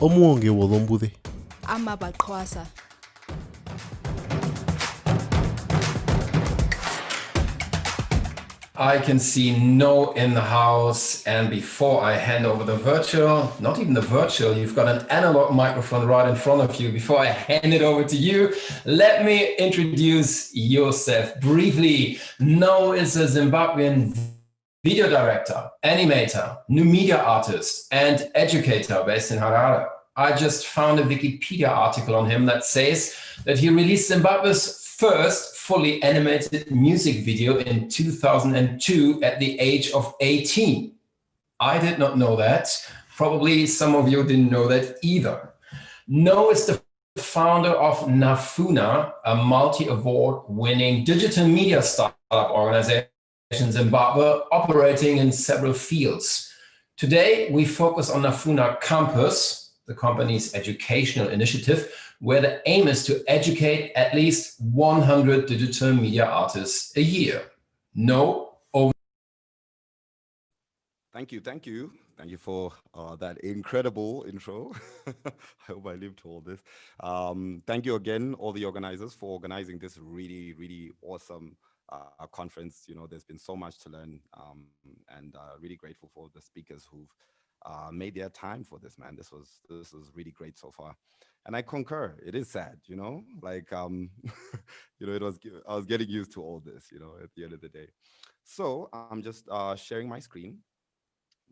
Omuuonge Uozombuze. Amaba hoasa. I can see no in the house, and before I hand over the virtual, not even the virtual, you've got an analog microphone right in front of you. Before I hand it over to you, let me introduce yourself briefly. No is a Zimbabwean video director, animator, new media artist, and educator based in Harare. I just found a Wikipedia article on him that says that he released Zimbabwe's first fully animated music video in 2002 at the age of 18. I did not know that. Probably some of you didn't know that either. No is the founder of Nafuna, a multi-award winning digital media startup organization in Zimbabwe operating in several fields. Today, we focus on Nafuna Campus, the company's educational initiative, where the aim is to educate at least 100 digital media artists a year. No, over. Thank you for that incredible intro. I hope I lived to all this. Thank you again, all the organizers, for organizing this really awesome conference. You know, there's been so much to learn, and really grateful for the speakers who've made their time for this, man. This was really great so far. And I concur, it is sad, you know, like, you know, I was getting used to all this, you know, at the end of the day. So I'm just sharing my screen,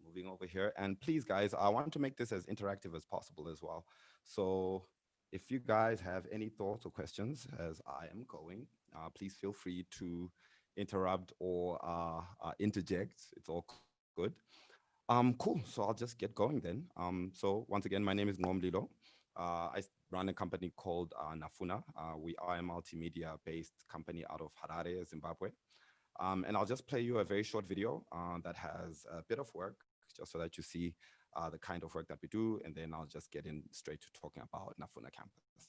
moving over here. And please, guys, I want to make this as interactive as possible as well. So if you guys have any thoughts or questions as I am going, please feel free to interrupt or interject. It's all good. Cool, so I'll just get going then. So once again, my name is Nqobizitha Mlilo. I run a company called Nafuna. We are a multimedia-based company out of Harare, Zimbabwe. And I'll just play you a very short video that has a bit of work, just so that you see the kind of work that we do. And then I'll just get in straight to talking about Nafuna Campus.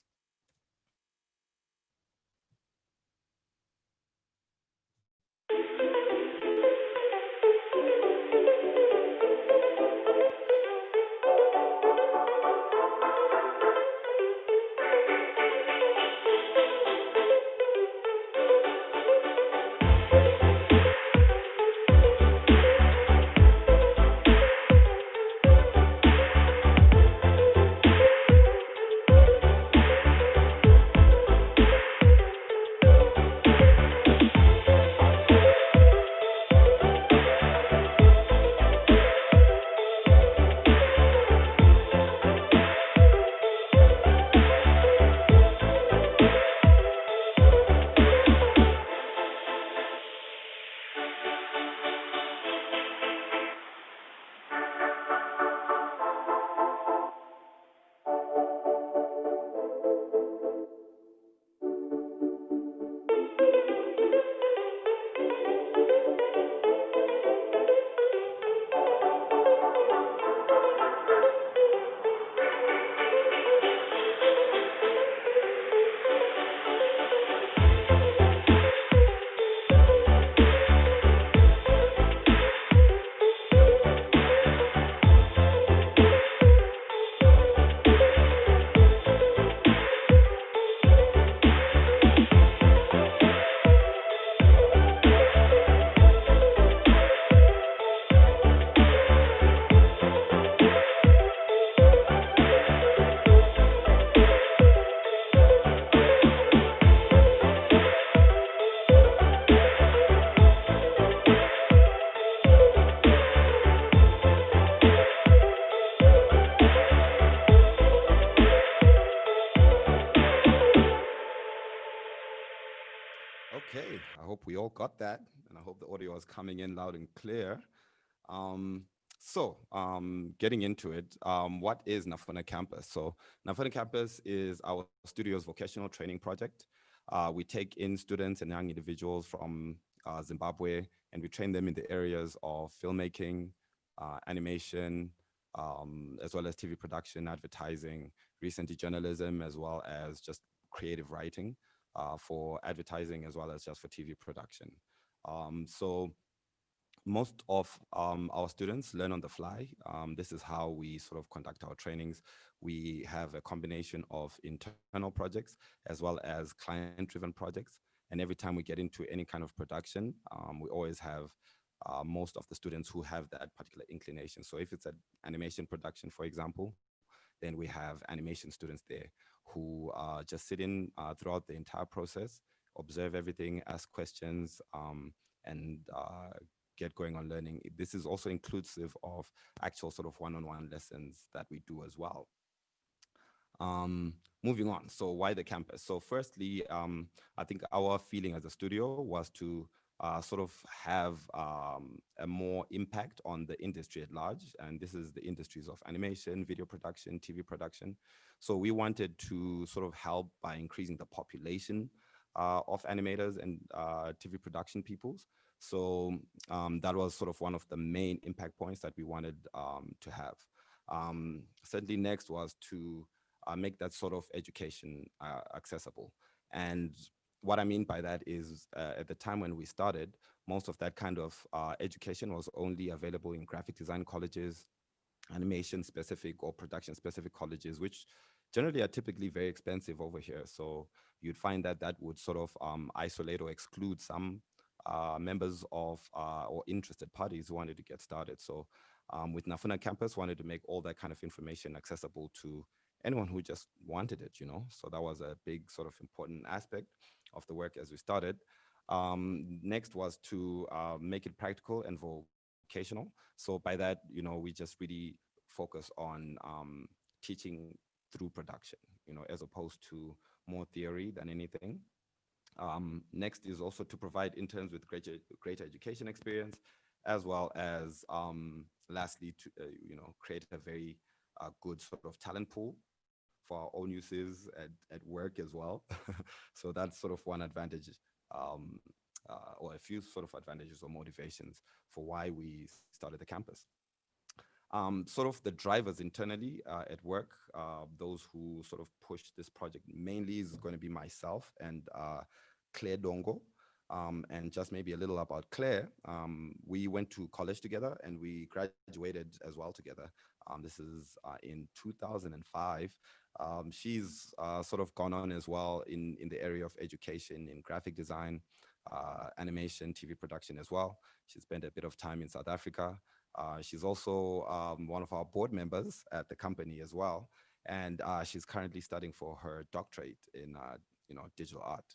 Okay, I hope we all got that, and I hope the audio is coming in loud and clear. Getting into it, what is Nafuna Campus? So Nafuna Campus is our studio's vocational training project. We take in students and young individuals from Zimbabwe, and we train them in the areas of filmmaking, animation, as well as TV production, advertising, recently journalism, as well as just creative writing. For advertising as well as just for TV production. So most of our students learn on the fly. This is how we sort of conduct our trainings. We have a combination of internal projects as well as client-driven projects. And every time we get into any kind of production, we always have most of the students who have that particular inclination. So if it's an animation production, for example, then we have animation students there who just sit in throughout the entire process, observe everything, ask questions, and get going on learning. This is also inclusive of actual sort of one-on-one lessons that we do as well. Moving on. So why the campus? So firstly, I think our feeling as a studio was to sort of have a more impact on the industry at large. And this is the industries of animation, video production, TV production. So we wanted to sort of help by increasing the population of animators and TV production peoples. So that was sort of one of the main impact points that we wanted to have. Certainly next was to make that sort of education accessible. And what I mean by that is at the time when we started, most of that kind of education was only available in graphic design colleges, animation specific or production specific colleges, which generally are typically very expensive over here. So you'd find that that would sort of isolate or exclude some members of or interested parties who wanted to get started. So with Nafuna campus, wanted to make all that kind of information accessible to anyone who just wanted it, you know. So that was a big sort of important aspect of the work as we started. Next was to make it practical and vocational. So by that, you know, we just really focus on teaching through production, you know, as opposed to more theory than anything. Next is also to provide interns with greater education experience, as well as lastly, to you know, create a very good sort of talent pool for our own uses at work as well. So that's sort of one advantage, um, or a few sort of advantages or motivations for why we started the campus. Sort of the drivers internally at work, those who sort of push this project mainly is going to be myself and Claire Dongo. And just maybe a little about Claire. We went to college together and we graduated as well together. This is in 2005. She's sort of gone on as well in the area of education in graphic design, animation, TV production as well. She spent a bit of time in South Africa. She's also one of our board members at the company as well. And she's currently studying for her doctorate in you know, digital art.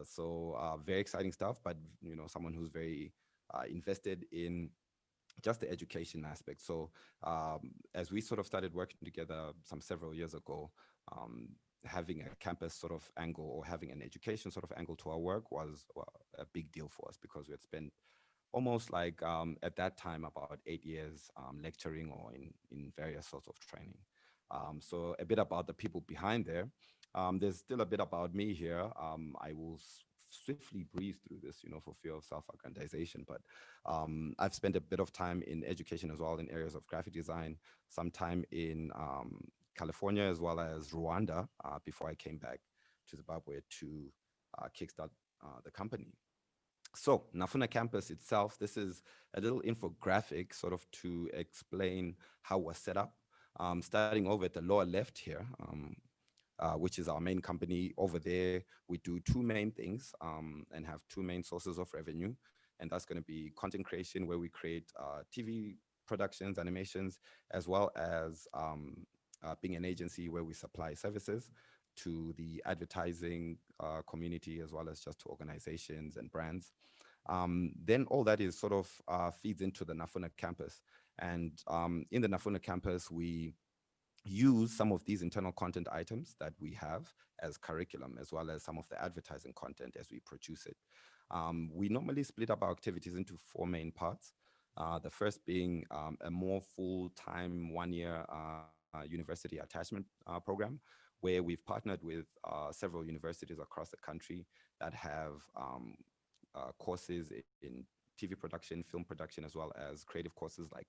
So very exciting stuff, but you know, someone who's very invested in just the education aspect. So as we sort of started working together several years ago, having a campus sort of angle or having an education sort of angle to our work was a big deal for us, because we had spent almost like at that time about 8 years lecturing or in various sorts of training. So a bit about the people behind there. There's still a bit about me here. I will swiftly breeze through this, you know, for fear of self-aggrandization. But I've spent a bit of time in education as well, in areas of graphic design, some time in California as well as Rwanda before I came back to Zimbabwe to kickstart the company. So Nafuna campus itself, this is a little infographic sort of to explain how we're set up. Starting over at the lower left here, which is our main company. Over there, we do two main things and have two main sources of revenue. And that's going to be content creation, where we create TV productions, animations, as well as being an agency where we supply services to the advertising community, as well as just to organizations and brands. Then all that is sort of feeds into the Nafuna campus. And in the Nafuna campus, we use some of these internal content items that we have as curriculum, as well as some of the advertising content as we produce it. We normally split up our activities into four main parts. The first being a more full-time 1-year university attachment program, where we've partnered with several universities across the country that have courses in TV production, film production, as well as creative courses like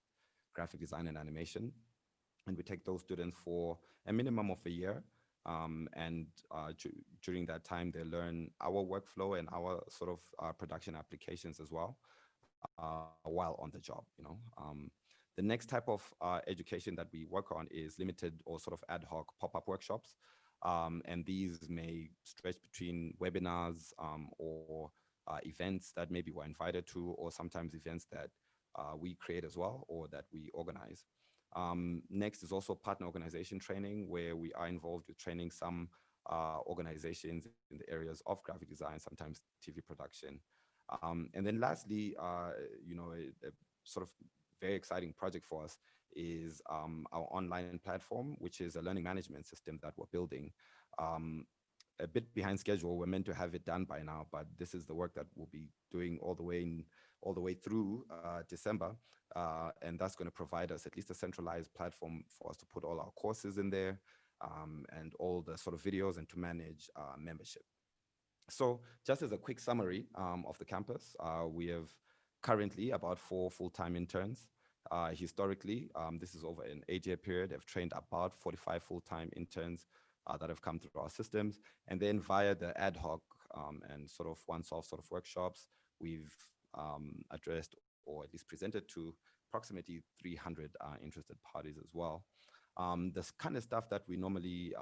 graphic design and animation. And we take those students for a minimum of a year. And during that time, they learn our workflow and our sort of production applications as well. while on the job, you know. The next type of education that we work on is limited or sort of ad hoc pop-up workshops. And these may stretch between webinars or events that maybe we're invited to, or sometimes events that we create as well, or that we organize. Next is also partner organization training, where we are involved with training some organizations in the areas of graphic design, sometimes TV production. And then lastly, you know, a sort of very exciting project for us is our online platform, which is a learning management system that we're building. A bit behind schedule. We're meant to have it done by now, but this is the work that we'll be doing all the way through December, and that's going to provide us at least a centralized platform for us to put all our courses in there, and all the sort of videos, and to manage membership. So just as a quick summary of the campus, we have currently about 4 full-time interns. Historically, this is over an 8-year period. I've trained about 45 full-time interns that have come through our systems. And then via the ad hoc and sort of once-off sort of workshops, we've addressed, or at least presented to, approximately 300 interested parties as well. The kind of stuff that we normally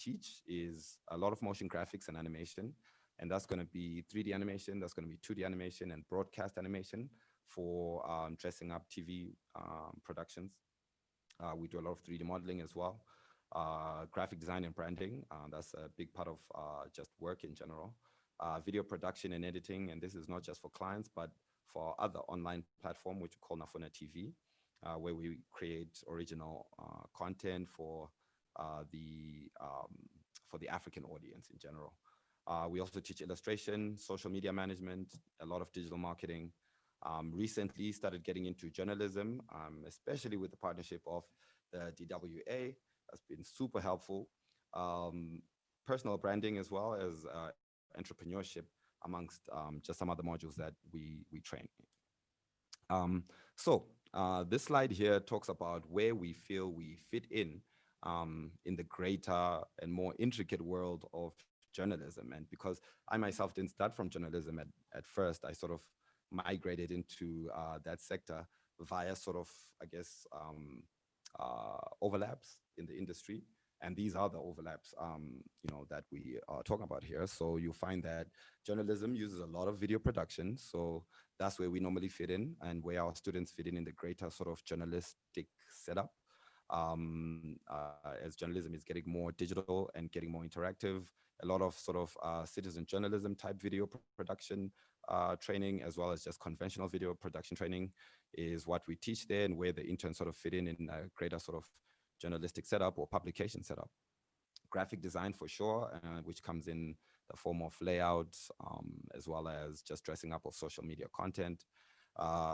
teach is a lot of motion graphics and animation. And that's going to be 3D animation, that's going to be 2D animation, and broadcast animation for dressing up TV productions. We do a lot of 3D modeling as well. Graphic design and branding, that's a big part of just work in general. Video production and editing, and this is not just for clients, but for other online platform, which we call Nafuna TV, where we create original content for the African audience in general. We also teach illustration, social media management, a lot of digital marketing. Recently started getting into journalism, especially with the partnership of the DWA. That's been super helpful. Personal branding, as well as entrepreneurship, amongst just some other modules that we train. This slide here talks about where we feel we fit in the greater and more intricate world of journalism. And because I myself didn't start from journalism at first, I sort of migrated into that sector via sort of, I guess, overlaps in the industry. And these are the overlaps, you know, that we are talking about here. So you find that journalism uses a lot of video production. So that's where we normally fit in, and where our students fit in the greater sort of journalistic setup. As journalism is getting more digital and getting more interactive, a lot of sort of citizen journalism type video production training, as well as just conventional video production training, is what we teach there, and where the interns sort of fit in a greater sort of journalistic setup or publication setup. Graphic design for sure, which comes in the form of layouts, as well as just dressing up of social media content.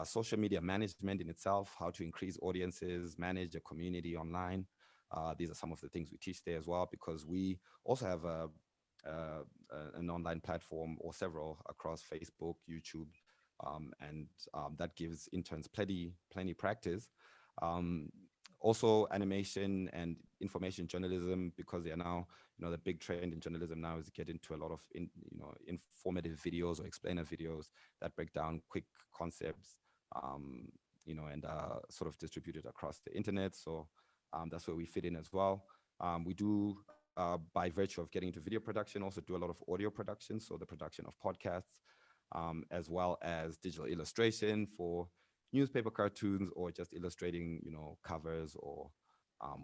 Social media management in itself, how to increase audiences, manage a community online. These are some of the things we teach there as well, because we also have an online platform, or several, across Facebook, YouTube, and that gives interns plenty practice. Also animation and information journalism, because they are now, you know, the big trend in journalism now is to get into a lot of informative videos or explainer videos that break down quick concepts, you know, and sort of distributed across the internet. So that's where we fit in as well. We do, by virtue of getting into video production, also do a lot of audio production, so the production of podcasts, as well as digital illustration for newspaper cartoons, or just illustrating, you know, covers, or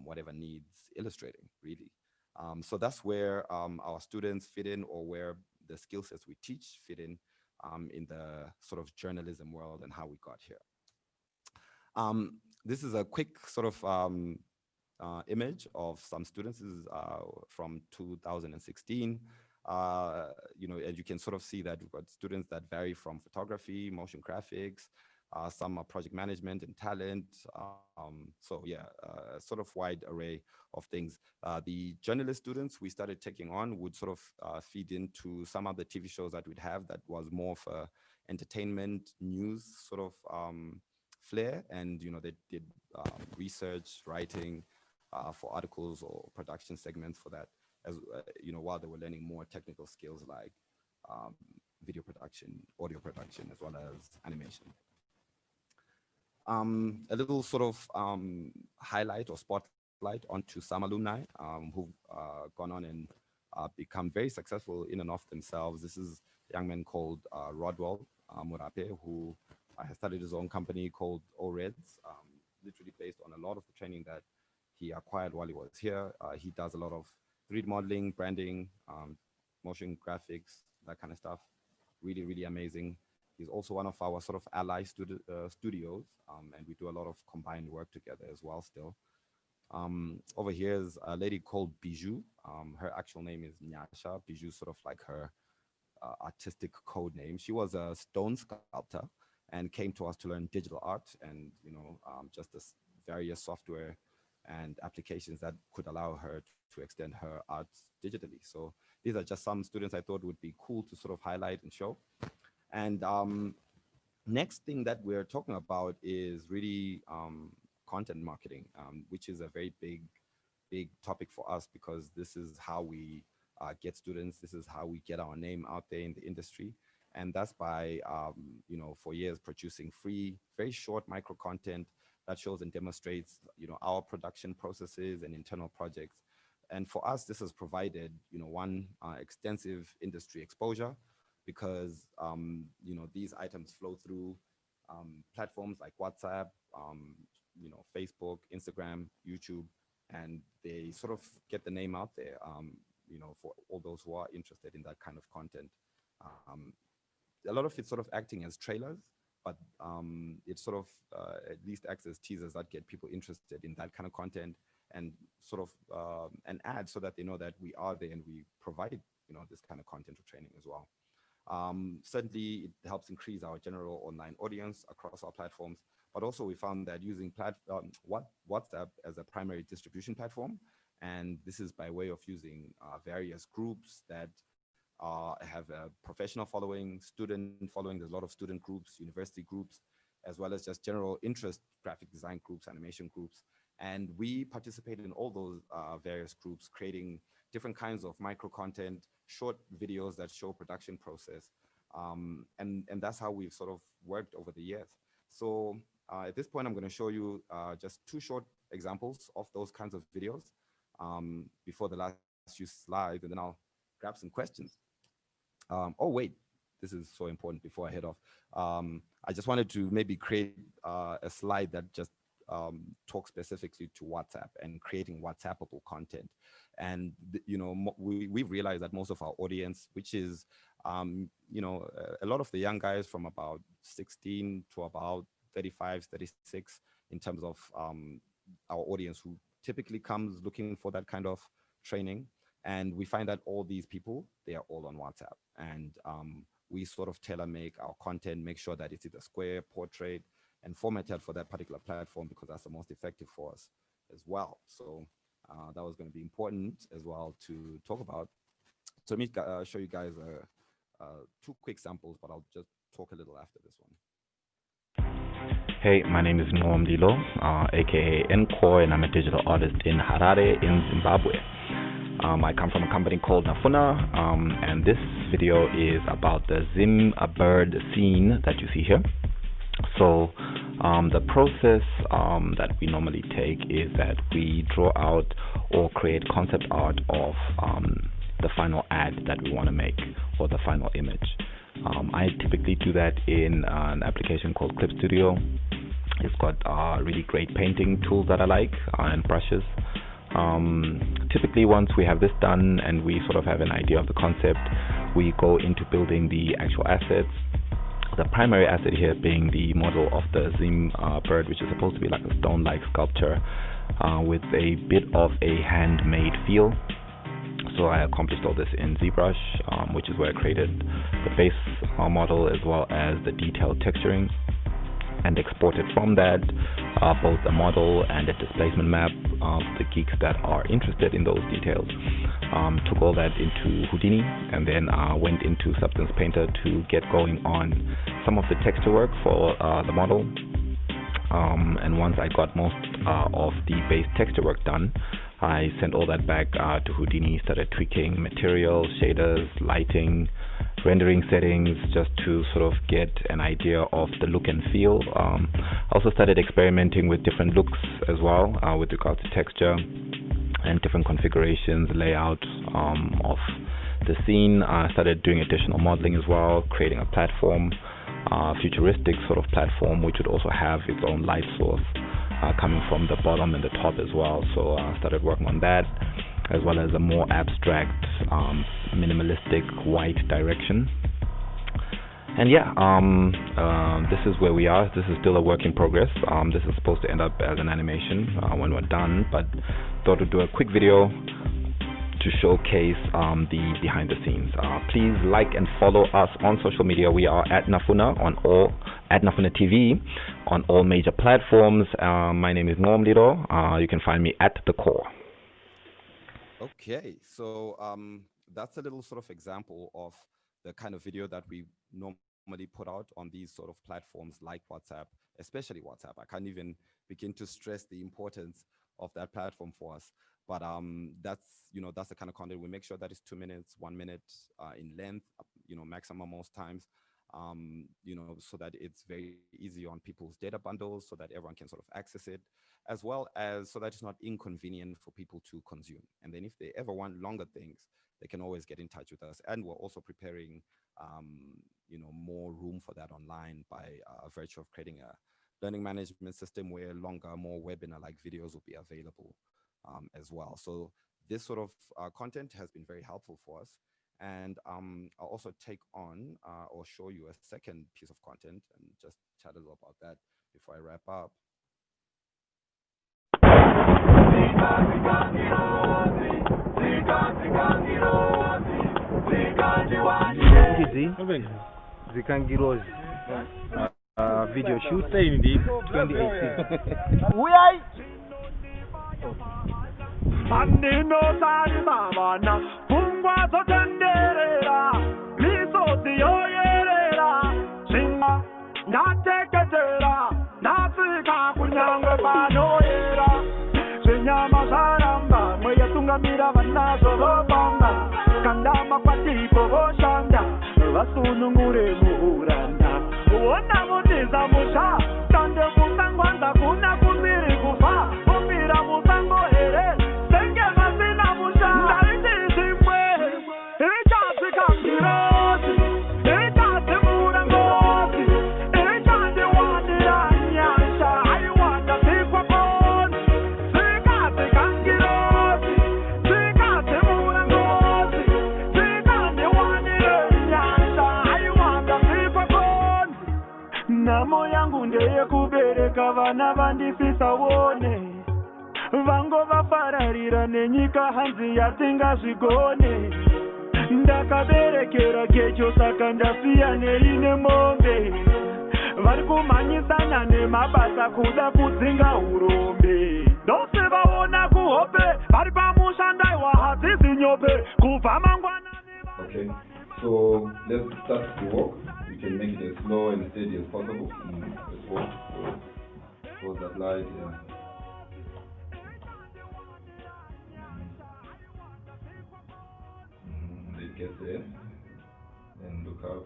whatever needs illustrating, really. So that's where our students fit in, or where the skill sets we teach fit in the sort of journalism world, and how we got here. This is a quick sort of image of some students. This is from 2016. You know, and you can sort of see that we've got students that vary from photography, motion graphics, some are project management and talent. So yeah, sort of wide array of things. The journalist students we started taking on would sort of feed into some of the TV shows that we'd have, that was more of a entertainment news sort of flair. And, you know, they did research, writing for articles or production segments for that, as you know, while they were learning more technical skills like video production, audio production, as well as animation. a little sort of highlight or spotlight onto some alumni who've gone on and become very successful in and of themselves. This is a young man called Rodwell Murape, who has started his own company called O-Reds, literally based on a lot of the training that he acquired while he was here. He does a lot of 3D modeling, branding, motion graphics, that kind of stuff. Really, really amazing. He's also one of our sort of ally studios, and we do a lot of combined work together as well still. Over here is a lady called Bijou. Her actual name is Nyasha. Bijou, sort of like her artistic code name. She was a stone sculptor and came to us to learn digital art and, you know, just this various software and applications that could allow her to extend her arts digitally. So these are just some students I thought would be cool to sort of highlight and show. And next thing that we're talking about is really content marketing, which is a very big topic for us, because this is how we get students. This is how we get our name out there in the industry. And that's by, you know, for years producing free, very short micro content that shows and demonstrates, you know, our production processes and internal projects. And for us, this has provided, you know, one, extensive industry exposure, because, you know, these items flow through platforms like WhatsApp, you know, Facebook, Instagram, YouTube, and they sort of get the name out there, you know, for all those who are interested in that kind of content. A lot of it's sort of acting as trailers, but it sort of at least acts as teasers that get people interested in that kind of content, and sort of an ad so that they know that we are there and we provide, you know, this kind of content or training as well. Certainly, it helps increase our general online audience across our platforms, but also we found that using WhatsApp as a primary distribution platform, and this is by way of using various groups that have a professional following, student following. There's a lot of student groups, university groups, as well as just general interest graphic design groups, animation groups. And we participate in all those various groups, creating different kinds of micro content, short videos that show production process. And that's how we've sort of worked over the years. So at this point, I'm going to show you just 2 short examples of those kinds of videos before the last few slides, and then I'll grab some questions. Oh, wait, this is so important before I head off. I just wanted to maybe create a slide that just talks specifically to WhatsApp and creating WhatsAppable content. And, you know, we've realized that most of our audience, which is, you know, a lot of the young guys from about 16 to about 35, 36, in terms of our audience who typically comes looking for that kind of training. And we find that all these people, they are all on WhatsApp. And we sort of tailor make our content, make sure that it's either square, portrait, and formatted for that particular platform, because that's the most effective for us as well. So that was going to be important as well to talk about. So let me show you guys 2 quick samples, but I'll just talk a little after this one. Hey, my name is Nqobizitha Mlilo, aka Nqo, and I'm a digital artist in Harare in Zimbabwe. I come from a company called Nafuna, and this video is about the bird scene that you see here. So the process that we normally take is that we draw out or create concept art of the final ad that we want to make, or the final image. I typically do that in an application called Clip Studio. It's got really great painting tools that I like, and brushes. Typically, once we have this done and we sort of have an idea of the concept, we go into building the actual assets. The primary asset here being the model of the bird, which is supposed to be like a stone-like sculpture with a bit of a handmade feel. So I accomplished all this in ZBrush, which is where I created the base model as well as the detailed texturing, and exported from that both a model and a displacement map of the geeks that are interested in those details. Took all that into Houdini, and then went into Substance Painter to get going on some of the texture work for the model. And once I got most of the base texture work done, I sent all that back to Houdini, started tweaking materials, shaders, lighting, rendering settings, just to sort of get an idea of the look and feel. I also started experimenting with different looks as well, with regards to texture and different configurations, layout of the scene. I started doing additional modeling as well, creating a platform, futuristic sort of platform, which would also have its own light source coming from the bottom and the top as well. So I started working on that, as well as a more abstract, minimalistic white direction. And yeah, this is where we are. This is still a work in progress. This is supposed to end up as an animation when we're done, but thought to do a quick video to showcase the behind the scenes. Please like and follow us on social media. We are at Nafuna at Nafuna TV on all major platforms. My name is Nqobizitha Mlilo. You can find me at the core. Okay, so that's a little sort of example of the kind of video that we normally put out on these sort of platforms like WhatsApp, especially WhatsApp. I can't even begin to stress the importance of that platform for us. But that's the kind of content we make sure that is 2 minutes, 1 minute in length, maximum most times, so that it's very easy on people's data bundles, so that everyone can sort of access it, as well as so that it's not inconvenient for people to consume. And then if they ever want longer things, they can always get in touch with us. And we're also preparing, more room for that online by virtue of creating a learning management system where longer, more webinar-like videos will be available as well. So this sort of content has been very helpful for us. And I'll also take on or show you a second piece of content and just chat a little about that before I wrap up. Video shoot 2018. Andino sari savana, pungwa zotenderera, misoti yoyerera, singa, ndateketera, ndafika kunyangwe panoyera, senyama zaramba, mweyatungamira vanazo vopamba, kandama patipo voshanda, vasunungure muhuranda, uona mutiza musha, tande kusangwanza kuna kumbiri kufa, kumbira musango here. Namo yangu ndeye kubereka vana vandifisa wone, vango vafararira nenyika hanzi yatingazvigone, ndakaberekera kecho saka ndasiya neine mombe, vari kumhanyisana nemabasa kuda kudzinga urombe, dose vaona kuhope vari pamushandaiwa hadzizi nyope kubva mangwana. Okay, so let's start the walk. We can make it as slow and steady as possible. Let's walk. Towards that light, yeah. Let's get there. And look up.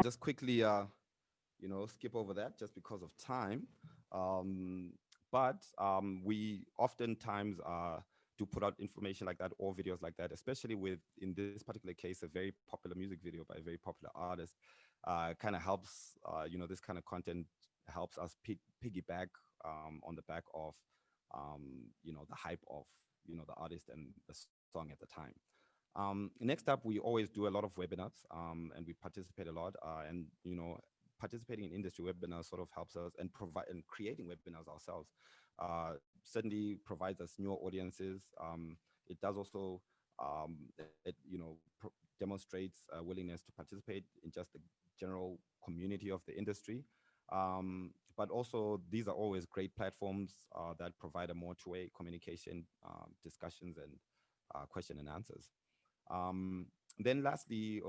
Just quickly, skip over that just because of time. But we oftentimes do put out information like that or videos like that, especially with, in this particular case, a very popular music video by a very popular artist. Kind of helps, this kind of content helps us piggyback on the back of, the hype of, the artist and the song at the time. Next up, we always do a lot of webinars and we participate a lot. And, participating in industry webinars sort of helps us, and creating webinars ourselves certainly provides us newer audiences. It does also demonstrates a willingness to participate in just the general community of the industry. But also, these are always great platforms that provide a more two-way communication, discussions, and question and answers. Then lastly,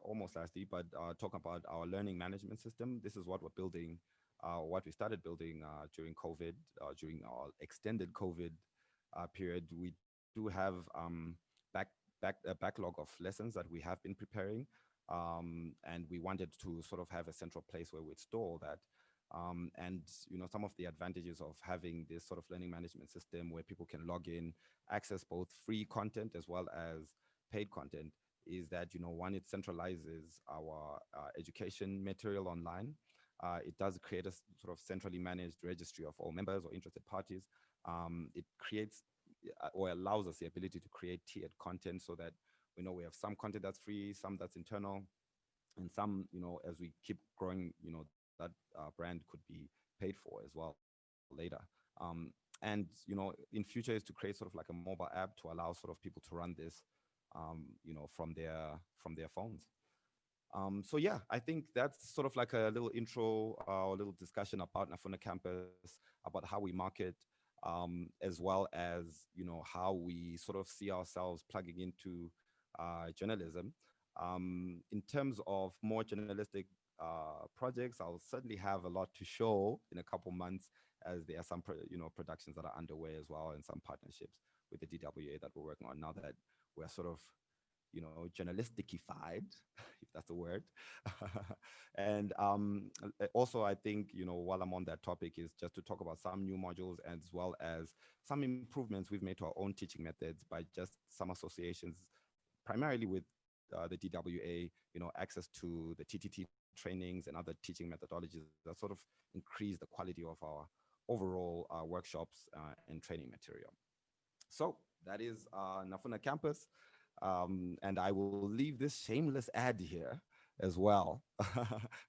almost lastly, but talk about our learning management system. This is what we're building, what we started building during COVID, during our extended COVID period. We do have a backlog of lessons that we have been preparing, and we wanted to sort of have a central place where we'd store all that. And some of the advantages of having this sort of learning management system where people can log in, access both free content as well as paid content, is that one, it centralizes our education material online. It does create a sort of centrally managed registry of all members or interested parties. It creates or allows us the ability to create tiered content, so that we have some content that's free, some that's internal, and some, as we keep growing, that brand could be paid for as well later. And in future is to create sort of like a mobile app to allow sort of people to run this from their phones. So yeah, I think that's sort of like a little intro, a little discussion about Nafuna Campus, about how we market, as well as how we sort of see ourselves plugging into journalism. In terms of more journalistic projects, I'll certainly have a lot to show in a couple months, as there are some productions that are underway as well, and some partnerships with the DWA that we're working on now that we're sort of journalisticified, if that's a word. And also, I think, while I'm on that topic, is just to talk about some new modules, as well as some improvements we've made to our own teaching methods by just some associations, primarily with the DWA, access to the TTT trainings and other teaching methodologies that sort of increase the quality of our overall workshops and training material. So that is Nafuna Campus. And I will leave this shameless ad here as well,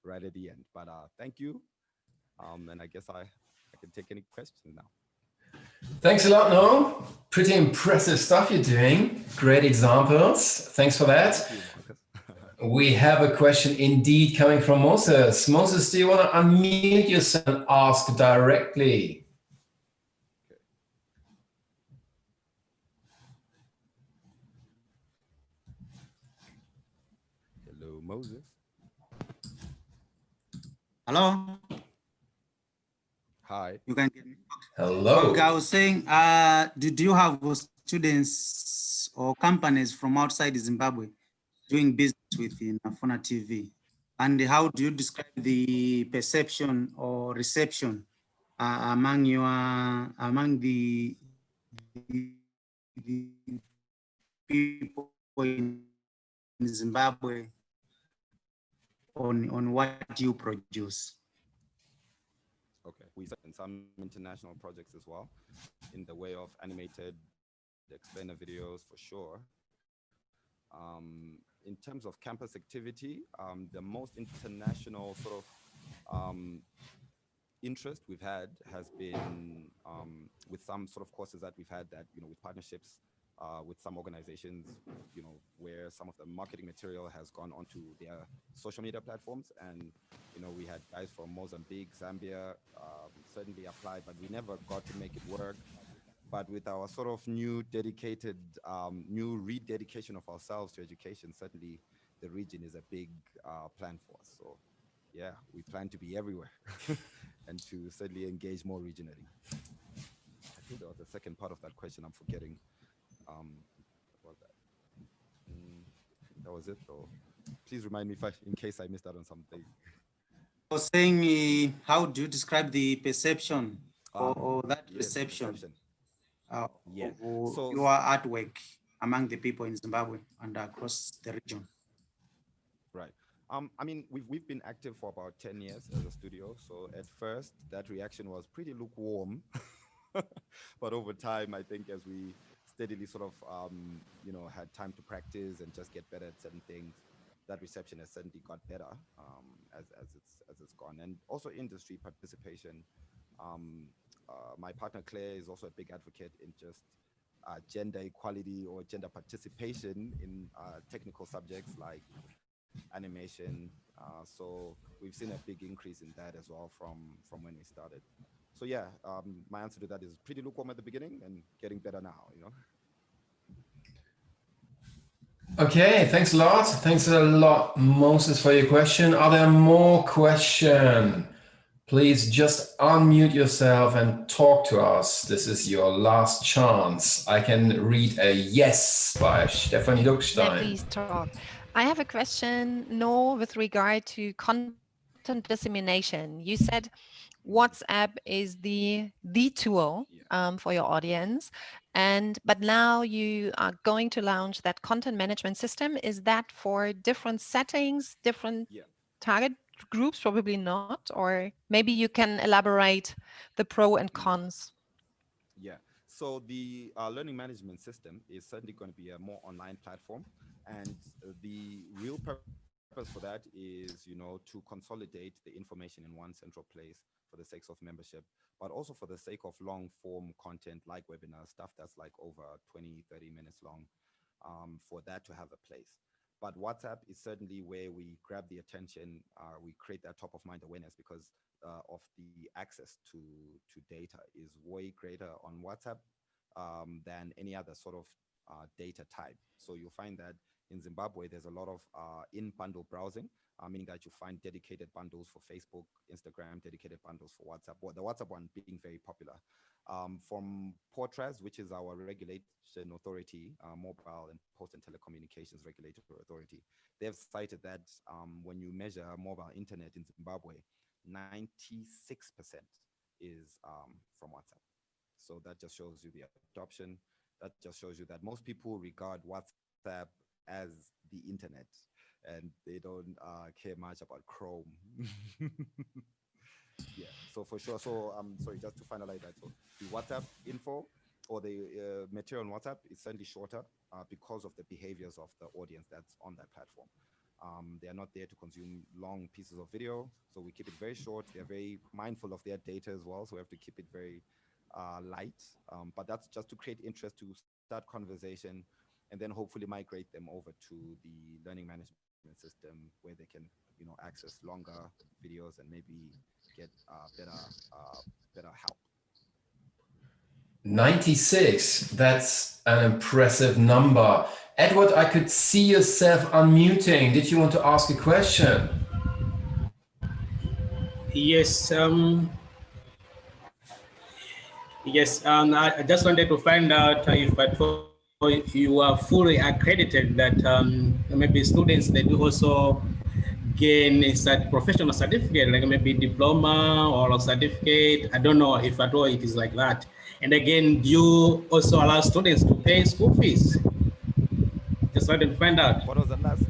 right at the end. But thank you. And I guess I can take any questions now. Thanks a lot, Noam. Pretty impressive stuff you're doing. Great examples. Thanks for that. Thank you, Marcus. We have a question indeed coming from Moses. Moses, do you want to unmute yourself and ask directly? Hello, Moses. Hello. Hi. You can get me. Hello. Okay, I was saying, do you have students or companies from outside Zimbabwe doing business with Nafuna TV? And how do you describe the perception or reception among the people in Zimbabwe on what you produce? Okay, we in some international projects as well, in the way of animated explainer videos for sure. In terms of campus activity, the most international sort of interest we've had has been with some sort of courses that we've had that, with partnerships with some organizations, where some of the marketing material has gone onto their social media platforms. And, we had guys from Mozambique, Zambia, certainly applied, but we never got to make it work. But with our sort of new dedicated, new rededication of ourselves to education, certainly the region is a big plan for us. So yeah, we plan to be everywhere and to certainly engage more regionally. I think there was the second part of that question I'm forgetting. About that. That was it, though. Please remind me in case I missed out on something. I was saying, how do you describe the perception or that yes, perception? Yeah. So your artwork among the people in Zimbabwe and across the region. Right. I mean, we've been active for about 10 years as a studio. So at first, that reaction was pretty lukewarm. But over time, I think as we steadily sort of, had time to practice and just get better at certain things, that reception has certainly got better as it's gone, and also industry participation. My partner Claire is also a big advocate in just gender equality or gender participation in technical subjects like animation. So we've seen a big increase in that as well from when we started. So yeah, my answer to that is pretty lukewarm at the beginning and getting better now, you know. Okay, thanks a lot. Thanks a lot, Moses, for your question. Are there more questions? Please just unmute yourself and talk to us. This is your last chance. I can read a yes by Stefanie Duckstein. Please talk. I have a question, no, with regard to content dissemination. You said WhatsApp is the tool for your audience, but now you are going to launch that content management system. Is that for different settings, different target groups? Probably not, or maybe you can elaborate the pro and cons. Yeah, so the learning management system is certainly going to be a more online platform, and the real purpose for that is, you know, to consolidate the information in one central place for the sake of membership, but also for the sake of long form content like webinars, stuff that's like over 20, 30 minutes long, for that to have a place. But WhatsApp is certainly where we grab the attention, we create that top of mind awareness, because of the access to data is way greater on WhatsApp than any other sort of data type. So you'll find that in Zimbabwe, there's a lot of in-bundle browsing, meaning that you find dedicated bundles for Facebook, Instagram, dedicated bundles for WhatsApp, or the WhatsApp one being very popular. From Portras, which is our regulation authority, mobile and post and telecommunications regulatory authority, they've cited that when you measure mobile internet in Zimbabwe, 96% is from WhatsApp. So that just shows you the adoption. That just shows you that most people regard WhatsApp as the internet, and they don't care much about Chrome. Yeah, so for sure. So sorry, just to finalize that. So the WhatsApp info or the material on WhatsApp is certainly shorter because of the behaviors of the audience that's on that platform. They are not there to consume long pieces of video, so we keep it very short. They're very mindful of their data as well, so we have to keep it very light. But that's just to create interest, to start conversation, and then hopefully migrate them over to the learning management system where they can, you know, access longer videos and maybe get better help. 96, that's an impressive number. Edward, I could see yourself unmuting. Did you want to ask a question? Yes. I just wanted to find out if you are fully accredited, that maybe students, they do also gain a professional certificate, like maybe diploma or a certificate. I don't know if at all it is like that. And again, do you also allow students to pay school fees? Just wanted to find out. What was the last?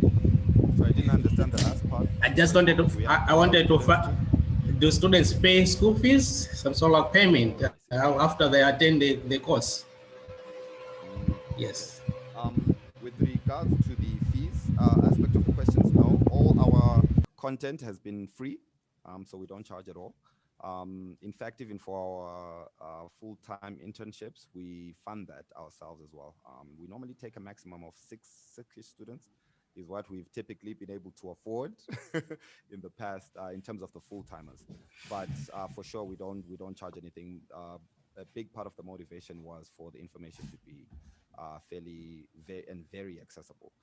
So I didn't understand the last part. I just wanted to, I wanted to find, do students pay school fees, some sort of payment after they attend the course? Yes. With regards to the fees aspect of the questions, no, all our content has been free, so we don't charge at all. In fact, even for our full-time internships, we fund that ourselves as well. We normally take a maximum of six students, is what we've typically been able to afford in the past in terms of the full-timers. But for sure, we don't charge anything. A big part of the motivation was for the information to be very accessible.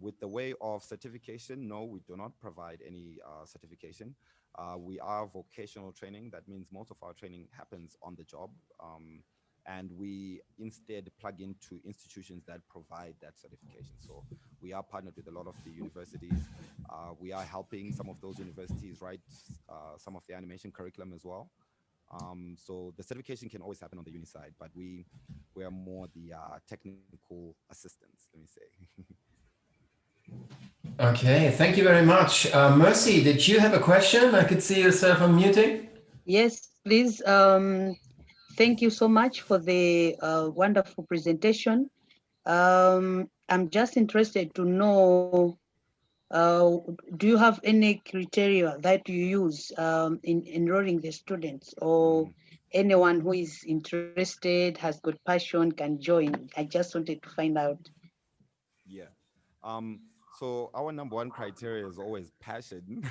With the way of certification, no, we do not provide any certification. We are vocational training. That means most of our training happens on the job. And we instead plug into institutions that provide that certification. So we are partnered with a lot of the universities. We are helping some of those universities write some of the animation curriculum as well. So the certification can always happen on the uni side, but we are more the technical assistants, let me say. Okay, thank you very much. Mercy, did you have a question? I could see yourself unmuting. Yes, please. Thank you so much for the wonderful presentation. I'm just interested to know do you have any criteria that you use in enrolling the students, or anyone who is interested, has got passion, can join? I just wanted to find out. Yeah. So our number one criteria is always passion.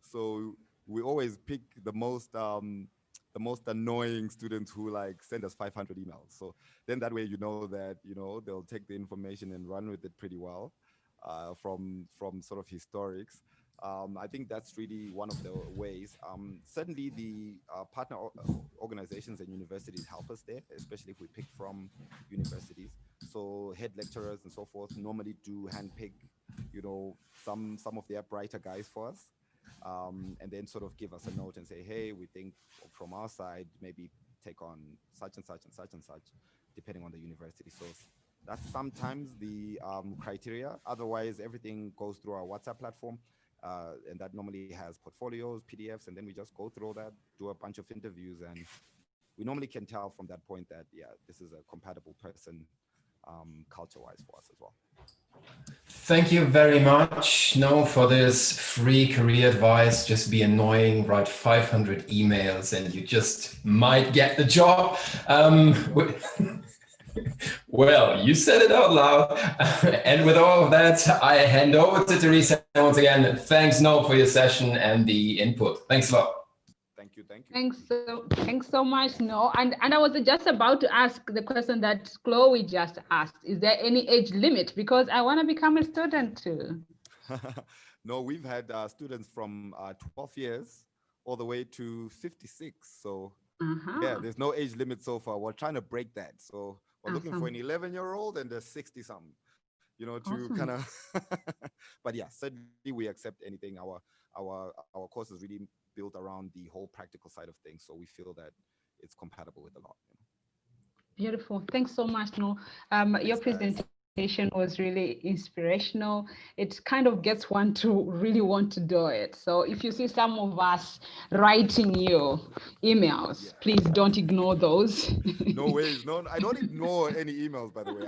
So we always pick the most annoying students who like send us 500 emails. So then that way, you know that, you know, they'll take the information and run with it pretty well, from sort of historics. I think that's really one of the ways. Certainly the partner organizations and universities help us there, especially if we pick from universities. So head lecturers and so forth normally do handpick, you know, some of their brighter guys for us. And then sort of give us a note and say, hey, we think from our side, maybe take on such and such and such and such, depending on the university. So that's sometimes the criteria. Otherwise, everything goes through our WhatsApp platform. And that normally has portfolios, PDFs, and then we just go through all that, do a bunch of interviews, and we normally can tell from that point that, yeah, this is a compatible person culture-wise for us as well. Thank you very much, No, for this free career advice. Just be annoying, write 500 emails, and you just might get the job. Well, you said it out loud. And with all of that, I hand over to Teresa once again. Thanks, No, for your session and the input. Thanks a lot. Thank you. Thanks so much, No. And I was just about to ask the question that Chloe just asked. Is there any age limit? Because I want to become a student too. No, we've had students from 12 years all the way to 56. So yeah, there's no age limit so far. We're trying to break that. So we're looking for an 11-year-old and a 60-something, you know, to kind of, but yeah, certainly we accept anything. Our course is really built around the whole practical side of things. So we feel that it's compatible with a lot. You know? Beautiful. Thanks so much, No. Your presentation was really inspirational. It kind of gets one to really want to do it. So if you see some of us writing you emails, please don't ignore those. No ways. No, I don't ignore any emails, by the way.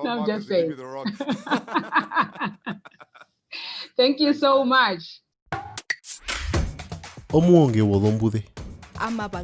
I'm just saying. Thank you so much. Omuuonge Uozombuze. Amaba.